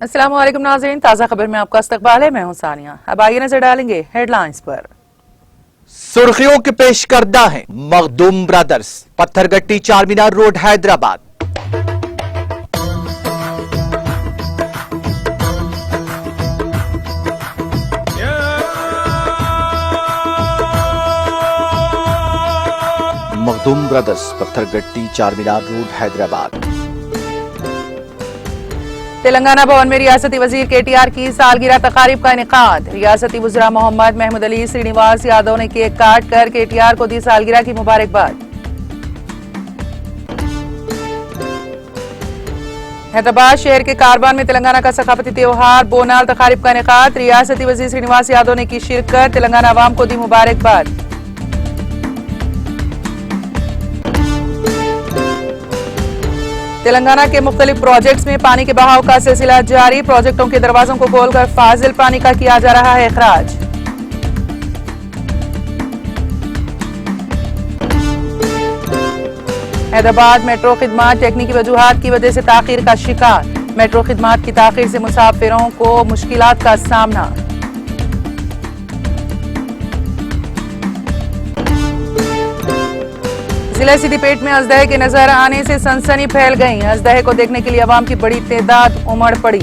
अस्सलाम वालेकुम नाज़रीन, ताज़ा खबर में आपका इस्तकबाल है। मैं हूं सानिया। अब आइए नजर डालेंगे हेडलाइंस पर। सुर्खियों के पेश करदा है Makhdoom brothers, Pathergatti Charminar road Hyderabad. Makhdoom brothers, Pathergatti Charminar road Hyderabad. Telangana भवन में रियासती वजीर केटीआर की सालगिरह तकारीब का इनेकाद। रियासती वज़रा मोहम्मद महमूद अली श्रीनिवास यादव ने केक काट कर केटीआर को दी सालगिरह की मुबारकबाद। हैदराबाद शहर के कारवान में तेलंगाना का सकाफती त्योहार बोनाल तकारीब का इनेकाद। रियासती वजीर श्रीनिवास यादव ने की शिरकत, तेलंगाना अवाम को दी मुबारकबाद। तेलंगाना के मुख्तलिफ प्रोजेक्ट्स में पानी के बहाव का सिलसिला जारी। प्रोजेक्टों के दरवाजों को खोलकर फाजिल पानी का किया जा रहा है अखराज। हैदराबाद मेट्रो खिदमात टेक्निकी वजूहात की वजह से ताखीर का शिकार। मेट्रो खिदमात की ताखीर से मुसाफिरों को मुश्किलात का सामना। जिला सिद्दीपेट में अजदहे के नजर आने से सनसनी फैल गई। अजदहे को देखने के लिए अवाम की बड़ी तादाद उमड़ पड़ी।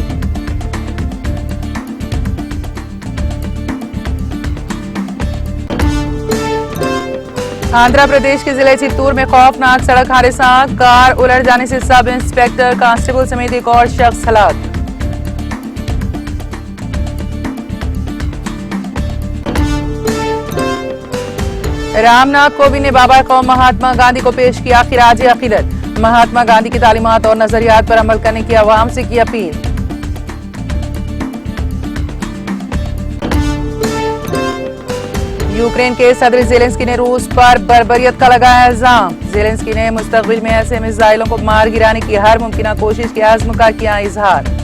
आंध्र प्रदेश के जिले चित्तूर में खौफनाक सड़क हादसा, कार उलट जाने से सब इंस्पेक्टर कांस्टेबल समेत एक और शख्स हलाक। रामनाथ कोविंद ने बाबा कौम महात्मा गांधी को पेश किया खिराज अकीदत। महात्मा गांधी की तालीमात और नजरियात पर अमल करने की अवाम से की अपील। यूक्रेन के सदर जेलेंस्की ने रूस पर बर्बरियत का लगाया इल्जाम। जेलेंस्की ने मुस्तकबिल में ऐसे मिसाइलों को मार गिराने की हर मुमकिन कोशिश के आज़्म का किया इजहार।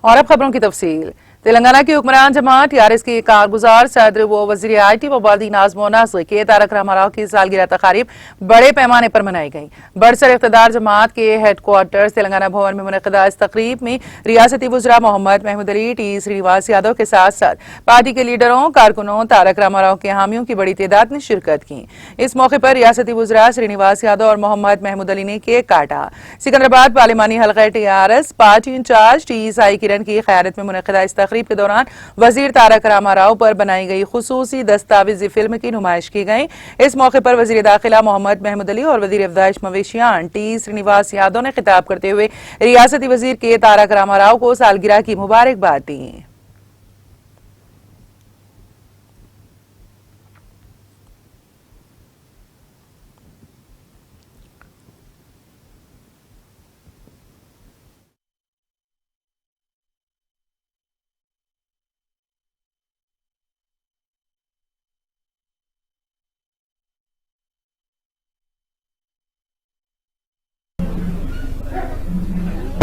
और अब खबरों की तफसील। तेलंगाना की हुक्मरान जमात टीआरएस की कारगुजार सदर व वजीर आईटी व बादी नाज़्म व नस्र के तारक रामाराव की सालगिरह तकारीब बड़े पैमाने पर मनाई गई। बरसर इख्तिदार जमात के हेडक्वार्टर्स तेलंगाना भवन में मुनक़दा इस तकरीब में रियासती वज़रा मोहम्मद महमूद अली, टी श्रीनिवास यादव के साथ साथ पार्टी के लीडरों, कारकुनों, तारक रामाराव के हामियों की बड़ी तादाद ने शिरकत की। इस मौके पर रियासती वज़रा श्रीनिवास यादव और मोहम्मद महमूद अली ने केक काटा। सिकंदराबाद पार्लिमानी हल्का TRS party incharge T Sai Kiran की क़यादत में मुनक़दा इस तकरीब के दौरान वजीर तारक रामाराव पर बनाई गई खुसूसी दस्तावेजी फिल्म की नुमाइश की गई। इस मौके पर वजीर दाखिला मोहम्मद महमूद अली और वजीर अफ़ज़ाइश मवेशियान टी श्रीनिवास यादव ने खिताब करते हुए रियासती वजीर के तारक रामाराव को सालगिरह की मुबारकबाद दी।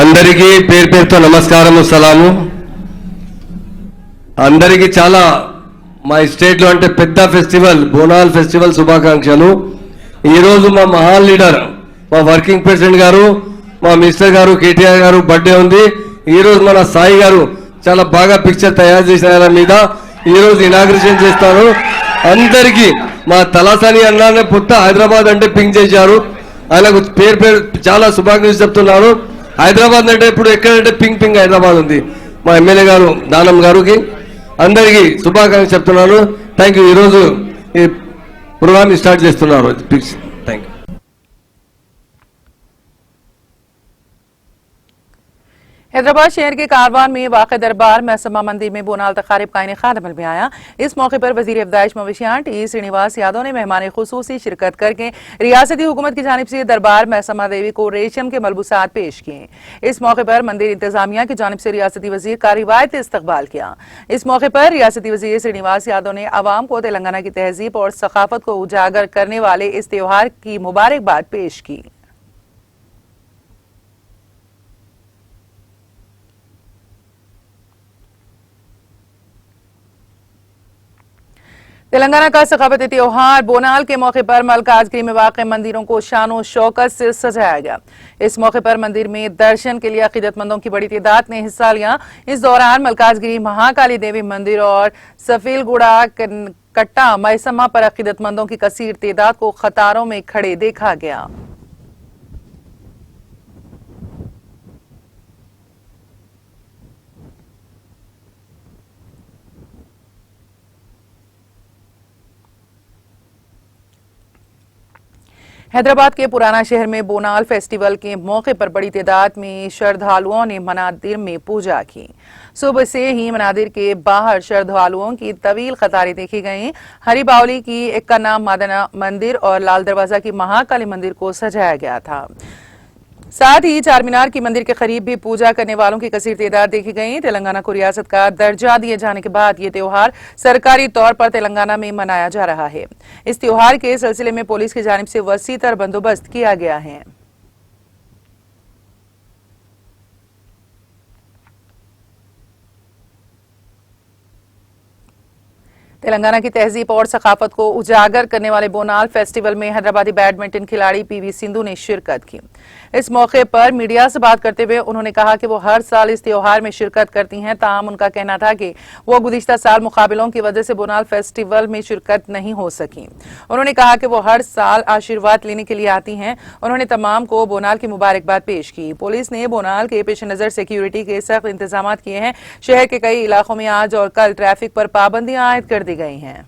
అందరికీ పేరు పేరుతో నమస్కారము సలాము. అందరికీ చాలా మా స్టేట్ లో అంటే పెద్ద ఫెస్టివల్ బోనాల్ ఫెస్టివల్ శుభాకాంక్షలు. ఈ రోజు మా మహాన్ లీడర్ మా వర్కింగ్ ప్రెసిడెంట్ గారు మా మినిస్టర్ గారు కేటీఆర్ గారు బర్త్డే ఉంది. ఈ రోజు మన సాయి గారు చాలా బాగా పిక్చర్ తయారు చేసిన మీద ఈ రోజు ఇనాగ్రేషన్ చేస్తారు. అందరికీ మా తలాసాని అన్నానే పుట్ట హైదరాబాద్ అంటే పింక్ చేశారు. ఆయనకు పేరు పేరు చాలా శుభాకాంక్షలు చెప్తున్నారు. హైదరాబాద్ అంటే ఇప్పుడు ఎక్కడంటే పింక్ పింక్ హైదరాబాద్ ఉంది. మా ఎమ్మెల్యే గారు దానం గారికి అందరికీ శుభాకాంక్షలు చెప్తున్నాను. Thank you. ఈరోజు ఈ ప్రోగ్రామ్ స్టార్ట్ చేస్తున్నారు. Thank you. हैदराबाद शहर के कारवान में वाक़ दरबार महसमा मंदिर में बोनाल तकारीब का इनेकाद अमल में आया। इस मौके पर वजीर अफ़ज़ाइश मवेशियान टी श्रीनिवास यादव ने मेहमान खुसूसी शिरकत करके रियासती हुकूमत की जानिब से दरबार महसमा देवी को रेशम के मलबूसात पेश किए। इस मौके पर मंदिर इंतजामिया की जानिब से रियासती वजीर का रिवायती इस्तकबाल किया। इस मौके पर रियासती वजीर श्रीनिवास यादव ने अवाम को तेलंगाना की तहजीब और सकाफत को उजागर करने वाले इस त्योहार की मुबारकबाद पेश की। तेलंगाना का सखावती त्योहार बोनाल के मौके पर मलकाजगिरी में वाक़ मंदिरों को शानो शौकत से सजाया गया। इस मौके पर मंदिर में दर्शन के लिए अकीदतमंदों की बड़ी तादाद ने हिस्सा लिया। इस दौरान मलकाजगिरी महाकाली देवी मंदिर और सफीलगुड़ा कट्टा मैसमा पर अकीदतमंदों की कसीर तादाद को कतारों में खड़े देखा गया। हैदराबाद के पुराना शहर में बोनाल फेस्टिवल के मौके पर बड़ी तादाद में श्रद्धालुओं ने मनादिर में पूजा की। सुबह से ही मनादिर के बाहर श्रद्धालुओं की तवील कतारें देखी गईं। हरी बावली की एक्का मादना मंदिर और लाल दरवाजा की महाकाली मंदिर को सजाया गया था। साथ ही चार मीनार की मंदिर के करीब भी पूजा करने वालों की कसीर तादाद देखी गई। तेलंगाना को रियासत का दर्जा दिए जाने के बाद ये त्योहार सरकारी तौर पर तेलंगाना में मनाया जा रहा है। इस त्योहार के सिलसिले में पुलिस की जानिब से वसीतर बंदोबस्त किया गया है। तेलंगाना की तहजीब और सकाफत को उजागर करने वाले बोनाल फेस्टिवल में हैदराबादी बैडमिंटन खिलाड़ी पीवी सिंधु ने शिरकत की। इस मौके पर मीडिया से बात करते हुए उन्होंने कहा कि वो हर साल इस त्योहार में शिरकत करती हैं। ताहम उनका कहना था कि वो गुज़िश्ता साल मुकाबलों की वजह से बोनाल फेस्टिवल में शिरकत नहीं हो सकी। उन्होंने कहा कि वो हर साल आशीर्वाद लेने के लिए आती हैं। उन्होंने तमाम को बोनाल की मुबारकबाद पेश की। पुलिस ने बोनाल के पेश नजर सिक्योरिटी के सख्त इंतजाम किए हैं। शहर के कई इलाकों में आज और कल ट्रैफिक पर पाबंदियां आयद कर दी गई हैं।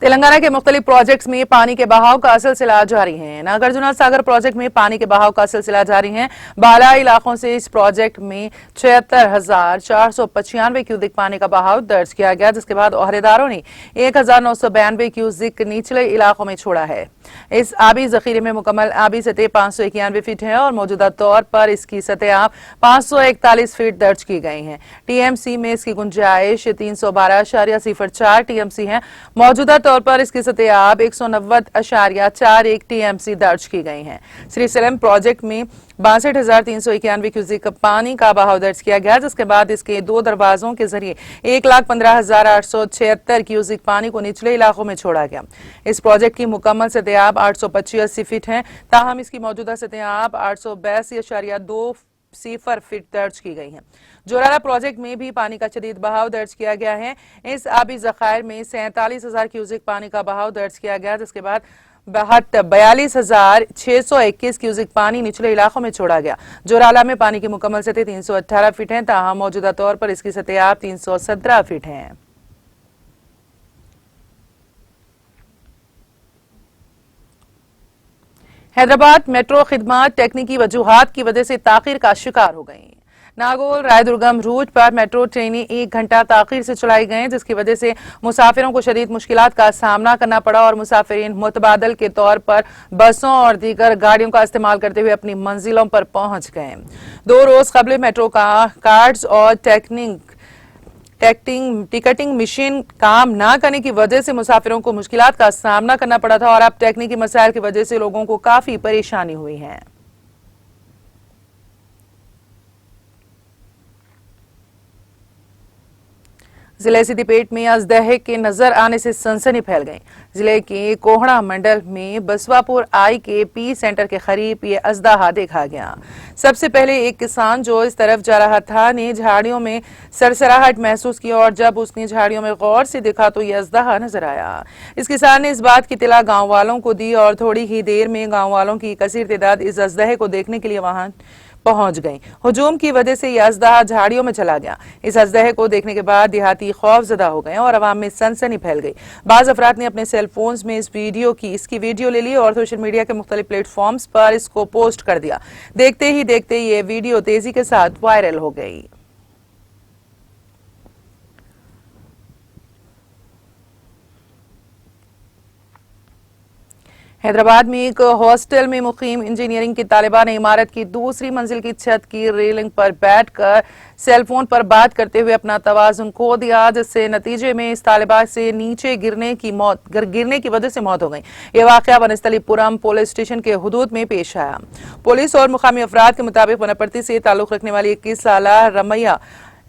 तेलंगाना के मुख्तलिफ प्रोजेक्ट्स में पानी के बहाव का सिलसिला जारी है। नागार्जुना सागर प्रोजेक्ट में पानी के बहाव का सिलसिला जारी है। बाला इलाकों से इस प्रोजेक्ट में 76,495 क्यूसिक पानी का बहाव दर्ज किया गया, जिसके बाद ओहदेदारों ने 1,992 क्यूसिक निचले इलाकों में छोड़ा है। इस आबी जखीरे में मुकम्मल आबी सतह 591 फीट है और मौजूदा तौर पर इसकी सतह आप 541 फीट दर्ज की गई है। टीएमसी में इसकी गुंजाइश 312.04 टीएमसी है। मौजूदा तौर पर इसकी सतह आप 190.41 टीएमसी दर्ज की गई है। श्रीसेलम प्रोजेक्ट में 62,391 क्यूसिक पानी का बहाव दर्ज किया गया, जिसके बाद इसके दो दरवाजों के जरिए 1,15,876 क्यूसिक पानी को निचले इलाकों में छोड़ा गया। इस प्रोजेक्ट की मुकम्मल सतह आप 885 फीट है। ताहम इसकी मौजूदा सतह आप 882.20 फीट दर्ज की गई है। जोराला प्रोजेक्ट में भी पानी का शदीद बहाव दर्ज किया गया है। इस आबी जखायर में 47,000 क्यूसिक पानी का बहाव दर्ज किया गया, जिसके बाद 42,621 क्यूसिक पानी निचले इलाकों में छोड़ा गया। जोराला में पानी की मुकम्मल सतह 318 फीट है। ताहम मौजूदा तौर पर इसकी सतह आप 317 फीट है। हैदराबाद मेट्रो खिदमत टेक्निकी वजूहात की वजह से ताखीर का शिकार हो गई। नागौर रायदुर्गम रूट पर मेट्रो ट्रेनें 1 घंटा ताखीर से चलाई गई, जिसकी वजह से मुसाफिरों को शदीद मुश्किलात का सामना करना पड़ा और मुसाफिरीन मुतबादल के तौर पर बसों और दीगर गाड़ियों का इस्तेमाल करते हुए अपनी मंजिलों पर पहुंच गए। 2 रोज कबल मेट्रो का कार्ड्स और टिकटिंग मशीन काम ना करने की वजह से मुसाफिरों को मुश्किलात का सामना करना पड़ा था और अब टेक्निकी मसाइल की वजह से लोगों को काफी परेशानी हुई है। जिले सिद्दीपेट में अजदहे के नजर आने से सनसनी फैल गई। जिले के कोहड़ा मंडल में बसवापुर आई के पी सेंटर के करीब ये अजदहा देखा गया। सबसे पहले एक किसान जो इस तरफ जा रहा था ने झाड़ियों में सरसराहट महसूस की और जब उसने झाड़ियों में गौर से देखा तो यह अजदहा नजर आया। इस किसान ने इस बात की इत्तला गांव वालों को दी और थोड़ी ही देर में गांव वालों की कसीर तादाद इस अजदहे को देखने के लिए वहां पहुंच गई। हुजूम की वजह से यह अजदहा झाड़ियों में चला गया। इस अजदहे को देखने के बाद देहाती खौफजदा हो गए और अवाम में सनसनी फैल गई। बाज अफराद ने अपने सेल फोन्स में इसकी वीडियो ले ली और सोशल मीडिया के मुख्तलिफ प्लेटफॉर्म्स पर इसको पोस्ट कर दिया। देखते ही देखते ये वीडियो तेजी के साथ वायरल हो गई। हैदराबाद में एक हॉस्टल में मुकीम इंजीनियरिंग की तालिबा ने इमारत की दूसरी मंजिल की छत की रेलिंग पर बैठकर सेलफोन पर बात करते हुए अपना तवाजुन खो दिया, जिससे नतीजे में इस तालिबा से नीचे गिरने की वजह से मौत हो गई। यह वाकया वनस्थलीपुरम पुलिस स्टेशन के हुदूद में पेश आया। पुलिस और मुकामी अफराद के मुताबिक वनपट्टी से ताल्लुक रखने वाली 21 साल रमैया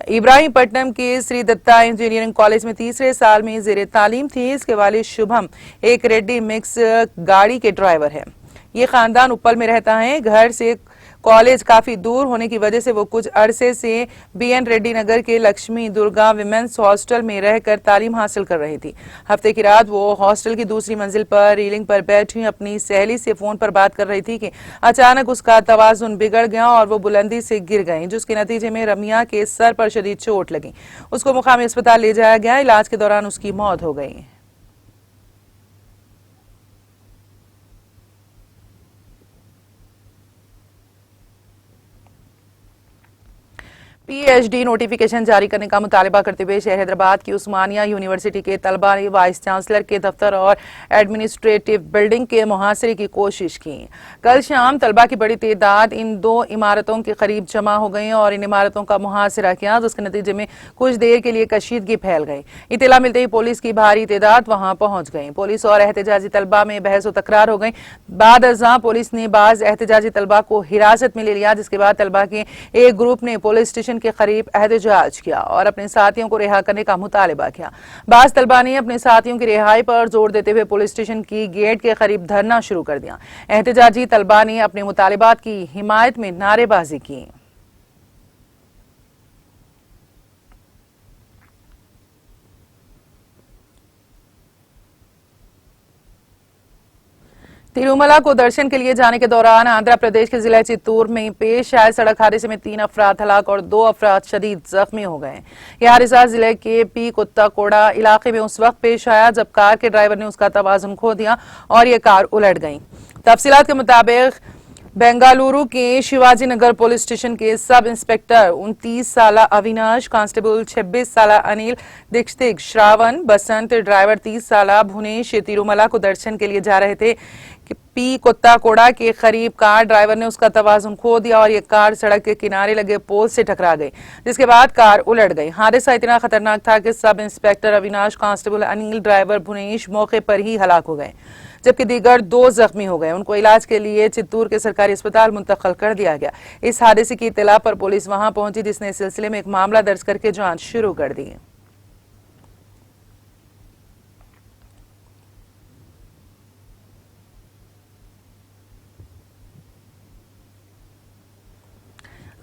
इब्राहिमपट्टनम के श्री दत्ता इंजीनियरिंग कॉलेज में तीसरे साल में जेर तालीम थी। इसके वालिद शुभम एक रेड्डी मिक्स गाड़ी के ड्राइवर है। ये खानदान उप्पल में रहता है। घर से कॉलेज काफी दूर होने की वजह से वो कुछ अरसे से BN रेड्डी नगर के लक्ष्मी दुर्गा विमेंस हॉस्टल में रहकर तालीम हासिल कर रही थी। हफ्ते की रात वो हॉस्टल की दूसरी मंजिल पर रेलिंग पर बैठी अपनी सहेली से फोन पर बात कर रही थी कि अचानक उसका तवाजुन बिगड़ गया और वो बुलंदी से गिर गई, जिसके नतीजे में रमिया के सर पर शदीद चोट लगी। उसको मुकामी अस्पताल ले जाया गया। इलाज के दौरान उसकी मौत हो गई। PhD नोटिफिकेशन जारी करने का मुतालबा करते हुए शहर हैदराबाद की उस्मानिया यूनिवर्सिटी के तलबा ने वाइस चांसलर के दफ्तर और एडमिनिस्ट्रेटिव बिल्डिंग के मुहासरे की कोशिश की। कल शाम तलबा की बड़ी तादाद इन दो इमारतों के करीब जमा हो गई और इन इमारतों का मुहासरा किया, जिसके नतीजे में कुछ देर के लिए कशीदगी फैल गई। इत्तला मिलते ही पुलिस की भारी तादाद वहां पहुंच गई। पुलिस और एहतजाजी तलबा में बहस व तकरार हो गई। बाद अज़ां पुलिस ने बाज एहतजाजी तलबा को हिरासत में ले लिया, जिसके बाद तलबा के एक ग्रुप ने पुलिस स्टेशन के करीब एहतजाज किया और अपने साथियों को रिहा करने का मुतालबा किया। बाज तलबा ने अपने साथियों की रिहाई पर जोर देते हुए पुलिस स्टेशन की गेट के करीब धरना शुरू कर दिया। एहतजाजी तलबा ने अपने मुतालबात की हिमायत में नारेबाजी की। तिरुमला को दर्शन के लिए जाने के दौरान आंध्र प्रदेश के जिला चित्तूर में पेश आए सड़क हादसे में 3 अफराद हलाक और 2 अफराद शदीद जख्मी हो गए। यह हादसा जिले के पी कुत्ताकोड़ा इलाके में उस वक्त पेश आया जब कार के ड्राइवर ने उसका तवाजुन खो दिया और ये कार उलट गई। तफसीलात के मुताबिक बेंगलुरु के शिवाजी नगर पुलिस स्टेशन के सब इंस्पेक्टर 29 साल अविनाश, कांस्टेबल 26 साल अनिल दीक्षित, श्रावण बसंत ड्राइवर 30 साल भुवनेश तिरुमला को दर्शन के लिए जा रहे थे कि पी कुत्ताकोड़ा के करीब कार ड्राइवर ने उसका तवाजुन खो दिया और ये कार सड़क के किनारे लगे पोल से टकरा गई, जिसके बाद कार उलट गई। हादसा इतना खतरनाक था कि sub inspector Avinash, constable Anil, driver Bhuvnesh मौके पर ही हलाक हो गए, जबकि दीगर 2 जख्मी हो गए। उनको इलाज के लिए चित्तूर के सरकारी अस्पताल मुंतकिल कर दिया गया। इस हादसे की इत्तला पर पुलिस वहां पहुंची, जिसने इस सिलसिले में एक मामला दर्ज करके जांच शुरू कर दी।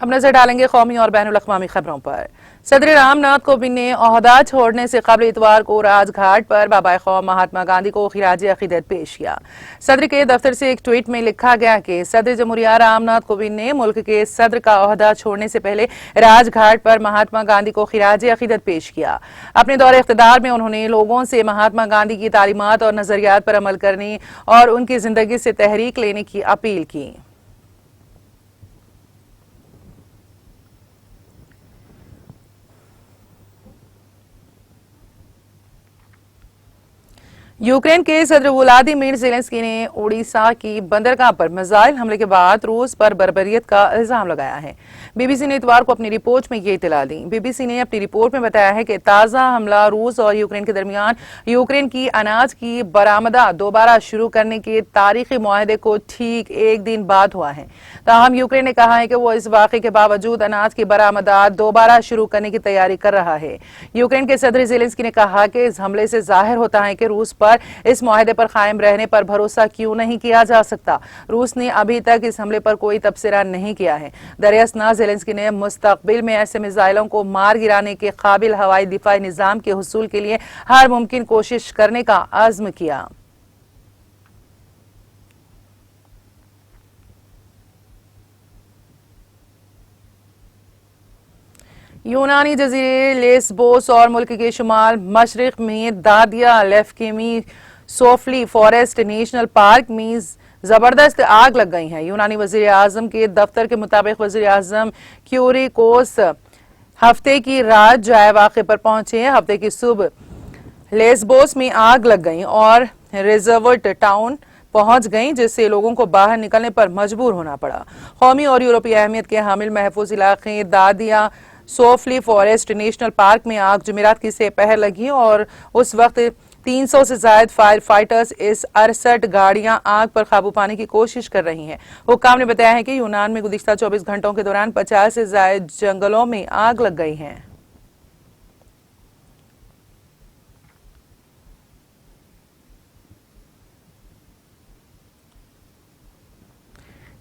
अब नजर डालेंगे कौमी और बैनुल अक़वामी खबरों पर। सदर रामनाथ कोविंद ने ओहदा छोड़ने से कबल इतवार को राजघाट पर बाबा कौम महात्मा गांधी को खिराज अकीदत पेश किया। सदर के दफ्तर से एक ट्वीट में लिखा गया कि सदर जमहूरिया रामनाथ कोविंद ने मुल्क के सदर का ओहदा छोड़ने से पहले राजघाट पर महात्मा गांधी को खिराज अकीदत पेश किया। अपने दौरे इख्तिदार में उन्होंने लोगों से महात्मा गांधी की तालीमात और नजरियात पर अमल करने और उनकी जिंदगी से तहरीक लेने की अपील की। यूक्रेन के सदर व्लादिमीर ज़ेलेंस्की ने ओडिशा की बंदरगाह पर मिसाइल हमले के बाद रूस पर बर्बरियत का इल्जाम लगाया है। बीबीसी ने इतवार को अपनी रिपोर्ट में ये इत्तला दी। बीबीसी ने अपनी रिपोर्ट में बताया है कि ताज़ा हमला रूस और यूक्रेन के दरमियान यूक्रेन की अनाज की बरामदा दोबारा शुरू करने के तारीखी मुआहदे को ठीक एक दिन बाद हुआ है। ताहम यूक्रेन ने कहा है कि वो इस वाक़े के बावजूद अनाज की बरामदात दोबारा शुरू करने की तैयारी कर रहा है। यूक्रेन के सदर ज़ेलेंस्की ने कहा कि इस हमले से जाहिर होता है कि रूस पर इस मुआहदे पर कायम रहने पर भरोसा क्यों नहीं किया जा सकता। रूस ने अभी तक इस हमले पर कोई तबसरा नहीं किया है। दरियासना ज़ेलेंस्की ने मुस्तकबिल में ऐसे मिसाइलों को मार गिराने के काबिल हवाई दिफाई निजाम के हुसूल के लिए हर मुमकिन कोशिश करने का अज़्म किया। यूनानी जजीरे लेस्बोस और मुल्क के शुमाल मशरिक में दादिया लेफ्केमी सोफली फॉरेस्ट नेशनल पार्क में जबरदस्त आग लग गई है। यूनानी वजीर आजम के दफ्तर के मुताबिक वजीर आजम क्यूरिकोस हफ्ते की रात जाए वाक़े पर पहुंचे। हफ्ते की सुबह लेस्बोस में आग लग गई और रिजर्वर्ट टाउन पहुंच गईं, जिससे लोगों को बाहर निकलने पर मजबूर होना पड़ा। कौमी और यूरोपीय अहमियत के हामिल महफूज इलाके दादिया सोफली फॉरेस्ट नेशनल पार्क में आग जुमेरात की से पहर लगी और उस वक्त 300 से ज्यादा फायर फाइटर्स इस 68 गाड़ियां आग पर काबू पाने की कोशिश कर रही हैं। हुक्काम ने बताया है कि यूनान में गुज़िश्ता 24 घंटों के दौरान 50 से ज्यादा जंगलों में आग लग गई है।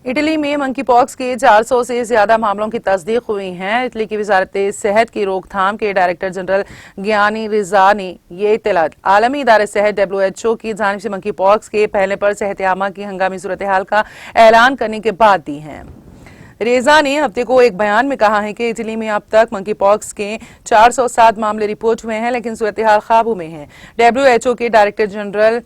इटली में मंकी पॉक्स के 400 से ज्यादा मामलों की तस्दीक हुई है। इटली की वजारत सेहत की रोकथाम के डायरेक्टर जनरल ज्ञानी रिजा ने ये इत्तलात आलमी इदारे सेहत WHO की जानिब से मंकी पॉक्स के फैलने पर सेहत आमा की हंगामी सूरत हाल का ऐलान करने के बाद दी हैं। रेजा ने हफ्ते को एक बयान में कहा है कि इटली में अब तक मंकी पॉक्स के 407 मामले रिपोर्ट हुए हैं, लेकिन सूरत हाल काबू में है। WHO के डायरेक्टर जनरल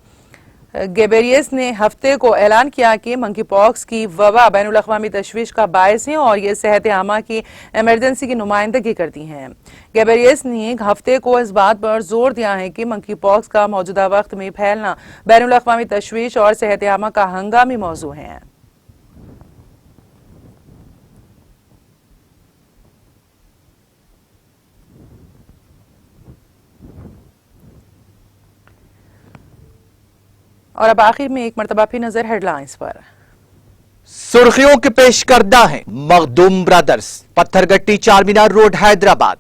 गेबेरियस ने हफ्ते को ऐलान किया कि मंकी पॉक्स की वबा बैनुल अक़वामी तशवीश का बायस है और ये सेहत आमा की इमरजेंसी की नुमाइंदगी करती हैं। गेबेरियस ने हफ्ते को इस बात पर जोर दिया है कि मंकी पॉक्स का मौजूदा वक्त में फैलना बैनुल अक़वामी तशवीश और सेहत आमा का हंगामी मौजू है। और अब आखिर में एक मरतबा फिर नजर हेडलाइंस पर। सुर्खियों के पेश करदा है Makhdoom brothers, Pathergatti Charminar road Hyderabad.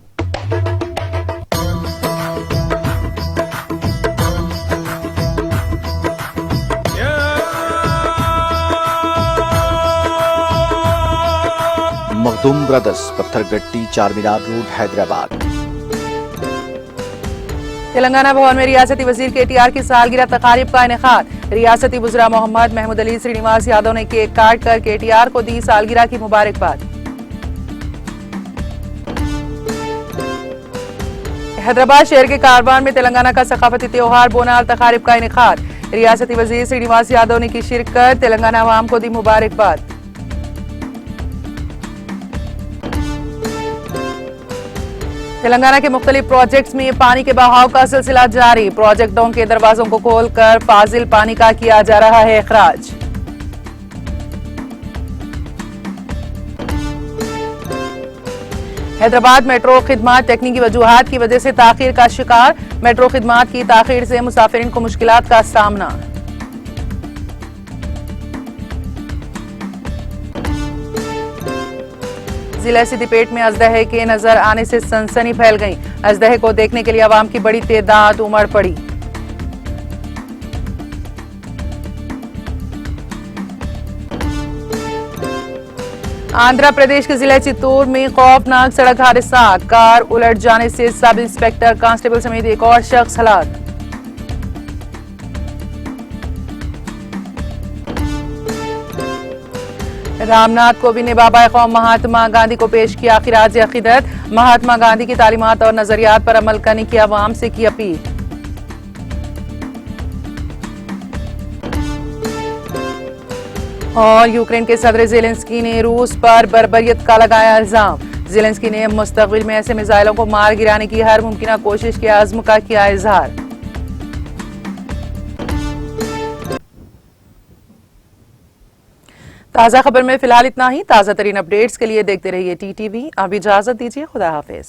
Makhdoom brothers, Pathergatti Charminar road Hyderabad. Telangana भवन में रियासती वजीर KTR की सालगिरह तकारीब का इनेकाद। रियासती वज़रा मोहम्मद महमूद अली श्रीनिवास यादव ने केक काट कर KTR को दी सालगिरह की मुबारकबाद। हैदराबाद शहर के कारवान में तेलंगाना का सकाफती त्योहार बोनाल तकारीब का इनेकाद। रियासती वजीर श्रीनिवास यादव ने की शिरकत, तेलंगाना अवाम को दी मुबारकबाद। तेलंगाना के मुख्तलिफ प्रोजेक्ट्स में पानी के बहाव का सिलसिला जारी। प्रोजेक्टों के दरवाजों को खोलकर फाजिल पानी का किया जा रहा है इखराज। हैदराबाद मेट्रो खिदमात तकनीकी वजूहात की वजह से ताखीर का शिकार। मेट्रो खिदमात की ताखीर से मुसाफिरीन को मुश्किलात का सामना। जिला सिद्दीपेट में अजदहे के नजर आने से सनसनी फैल गई। अजदहे को देखने के लिए आवाम की बड़ी तादाद उमड़ पड़ी। आंध्र प्रदेश के जिले चित्तूर में खौफनाक सड़क हादसा, कार उलट जाने से सब इंस्पेक्टर कांस्टेबल समेत एक और शख्स हलाक। रामनाथ कोविंद ने बाबा कौम महात्मा गांधी को पेश किया खिराज अकीदत। महात्मा गांधी की तालीमात और नजरियात पर अमल करने की अवाम से की अपील। और यूक्रेन के सदर ज़ेलेंस्की ने रूस पर बर्बरियत का लगाया इल्जाम। ज़ेलेंस्की ने मुस्तकबिल में ऐसे मिसाइलों को मार गिराने की हर मुमकिन कोशिश के अज़्म का किया इजहार। ताज़ा खबर में फिलहाल इतना ही। ताज़ा तरीन अपडेट्स के लिए देखते रहिए TTV। अब इजाजत दीजिए, खुदा हाफिज।